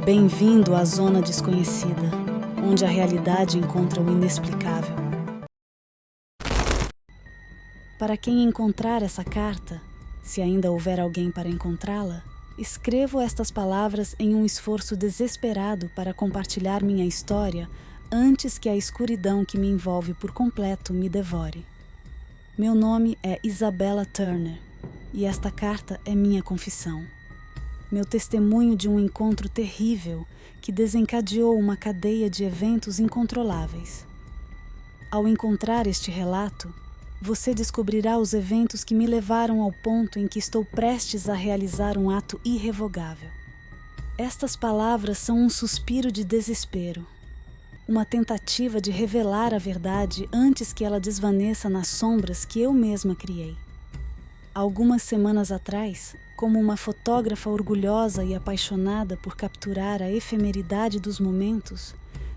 Bem-vindo à zona desconhecida, onde a realidade encontra o inexplicável. Para quem encontrar essa carta, se ainda houver alguém para encontrá-la, escrevo estas palavras em um esforço desesperado para compartilhar minha história antes que a escuridão que me envolve por completo me devore. Meu nome é Isabella Turner e esta carta é minha confissão. Meu testemunho de um encontro terrível que desencadeou uma cadeia de eventos incontroláveis. Ao encontrar este relato, você descobrirá os eventos que me levaram ao ponto em que estou prestes a realizar um ato irrevogável. Estas palavras são um suspiro de desespero, uma tentativa de revelar a verdade antes que ela desvaneça nas sombras que eu mesma criei. Algumas semanas atrás, como uma fotógrafa orgulhosa e apaixonada por capturar a efemeridade dos momentos,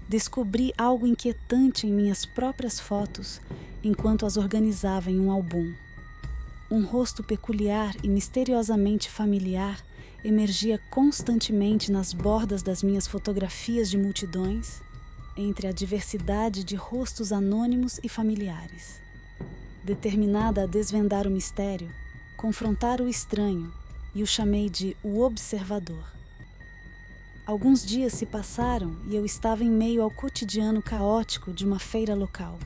descobri algo inquietante em minhas próprias fotos enquanto as organizava em um álbum. Um rosto peculiar e misteriosamente familiar emergia constantemente nas bordas das minhas fotografias de multidões, entre a diversidade de rostos anônimos e familiares. Determinada a desvendar o mistério, confrontar o estranho, e o chamei de o observador. Alguns dias se passaram e eu estava em meio ao cotidiano caótico de uma feira local.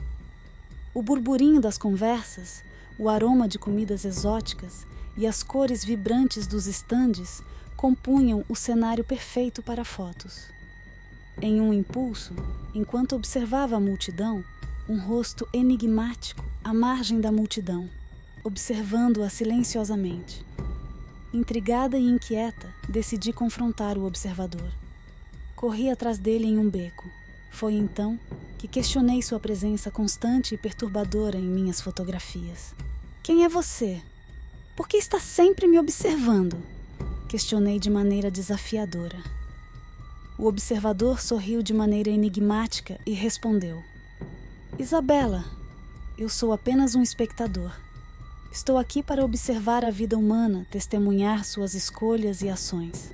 O burburinho das conversas, o aroma de comidas exóticas e as cores vibrantes dos estandes compunham o cenário perfeito para fotos. Em um impulso, enquanto observava a multidão, um rosto enigmático à margem da multidão, observando-a silenciosamente. Intrigada e inquieta, decidi confrontar o observador. Corri atrás dele em um beco. Foi então que questionei sua presença constante e perturbadora em minhas fotografias. Quem é você? Por que está sempre me observando? Questionei de maneira desafiadora. O observador sorriu de maneira enigmática e respondeu: Isabella, eu sou apenas um espectador. Estou aqui para observar a vida humana, testemunhar suas escolhas e ações.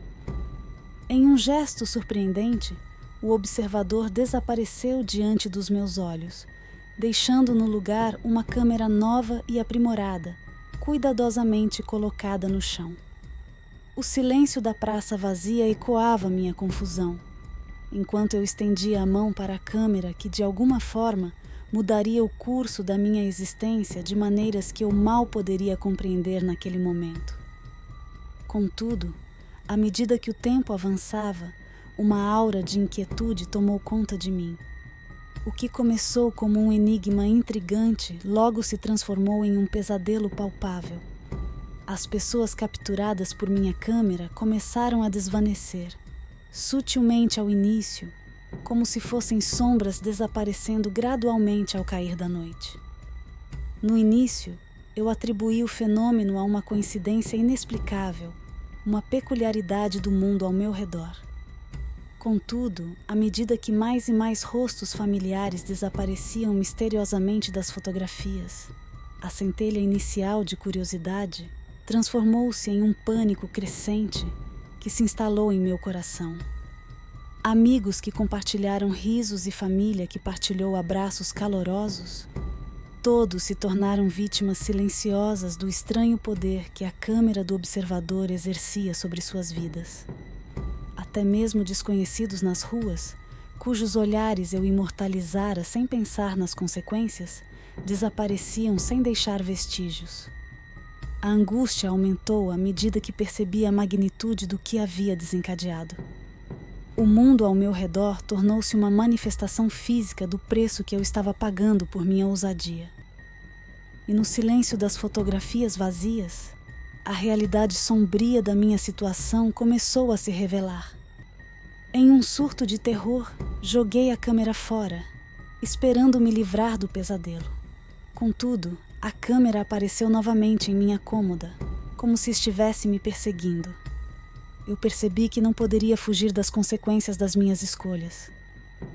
Em um gesto surpreendente, o observador desapareceu diante dos meus olhos, deixando no lugar uma câmera nova e aprimorada, cuidadosamente colocada no chão. O silêncio da praça vazia ecoava minha confusão, enquanto eu estendia a mão para a câmera que, de alguma forma, mudaria o curso da minha existência de maneiras que eu mal poderia compreender naquele momento. Contudo, à medida que o tempo avançava, uma aura de inquietude tomou conta de mim. O que começou como um enigma intrigante logo se transformou em um pesadelo palpável. As pessoas capturadas por minha câmera começaram a desvanecer, sutilmente ao início, como se fossem sombras desaparecendo gradualmente ao cair da noite. No início, eu atribuí o fenômeno a uma coincidência inexplicável, uma peculiaridade do mundo ao meu redor. Contudo, à medida que mais e mais rostos familiares desapareciam misteriosamente das fotografias, a centelha inicial de curiosidade transformou-se em um pânico crescente que se instalou em meu coração. Amigos que compartilharam risos e família que partilhou abraços calorosos, todos se tornaram vítimas silenciosas do estranho poder que a câmera do observador exercia sobre suas vidas. Até mesmo desconhecidos nas ruas, cujos olhares eu imortalizara sem pensar nas consequências, desapareciam sem deixar vestígios. A angústia aumentou à medida que percebia a magnitude do que havia desencadeado. O mundo ao meu redor tornou-se uma manifestação física do preço que eu estava pagando por minha ousadia. E no silêncio das fotografias vazias, a realidade sombria da minha situação começou a se revelar. Em um surto de terror, joguei a câmera fora, esperando me livrar do pesadelo. Contudo, a câmera apareceu novamente em minha cômoda, como se estivesse me perseguindo. Eu percebi que não poderia fugir das consequências das minhas escolhas.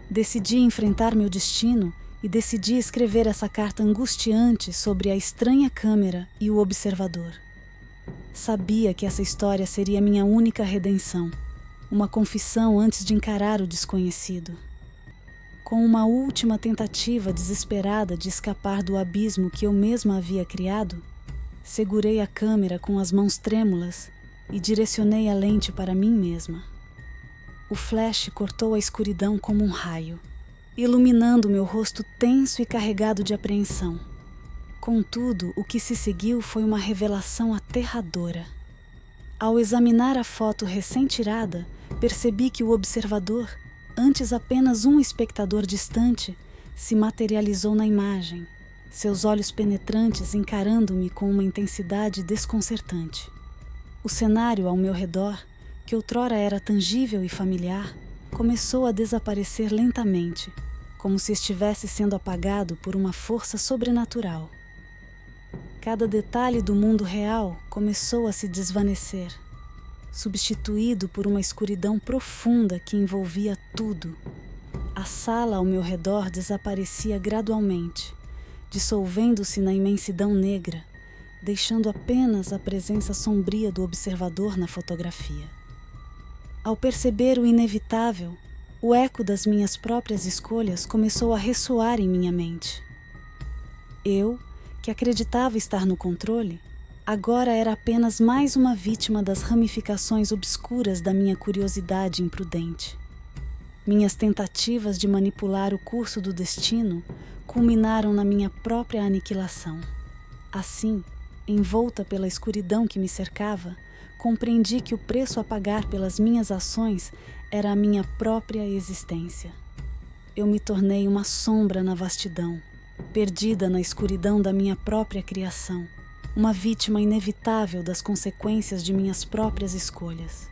Decidi enfrentar meu destino e decidi escrever essa carta angustiante sobre a estranha câmera e o observador. Sabia que essa história seria minha única redenção. uma confissão antes de encarar o desconhecido. Com uma última tentativa desesperada de escapar do abismo que eu mesma havia criado, segurei a câmera com as mãos trêmulas e direcionei a lente para mim mesma. O flash cortou a escuridão como um raio, iluminando meu rosto tenso e carregado de apreensão. Contudo, o que se seguiu foi uma revelação aterradora. Ao examinar a foto recém-tirada, percebi que o observador, antes apenas um espectador distante, se materializou na imagem, seus olhos penetrantes encarando-me com uma intensidade desconcertante. O cenário ao meu redor, que outrora era tangível e familiar, começou a desaparecer lentamente, como se estivesse sendo apagado por uma força sobrenatural. Cada detalhe do mundo real começou a se desvanecer, substituído por uma escuridão profunda que envolvia tudo. A sala ao meu redor desaparecia gradualmente, dissolvendo-se na imensidão negra, deixando apenas a presença sombria do observador na fotografia. Ao perceber o inevitável, o eco das minhas próprias escolhas começou a ressoar em minha mente. Eu, que acreditava estar no controle, agora era apenas mais uma vítima das ramificações obscuras da minha curiosidade imprudente. Minhas tentativas de manipular o curso do destino culminaram na minha própria aniquilação. Assim, envolta pela escuridão que me cercava, compreendi que o preço a pagar pelas minhas ações era a minha própria existência. Eu me tornei uma sombra na vastidão, perdida na escuridão da minha própria criação, uma vítima inevitável das consequências de minhas próprias escolhas.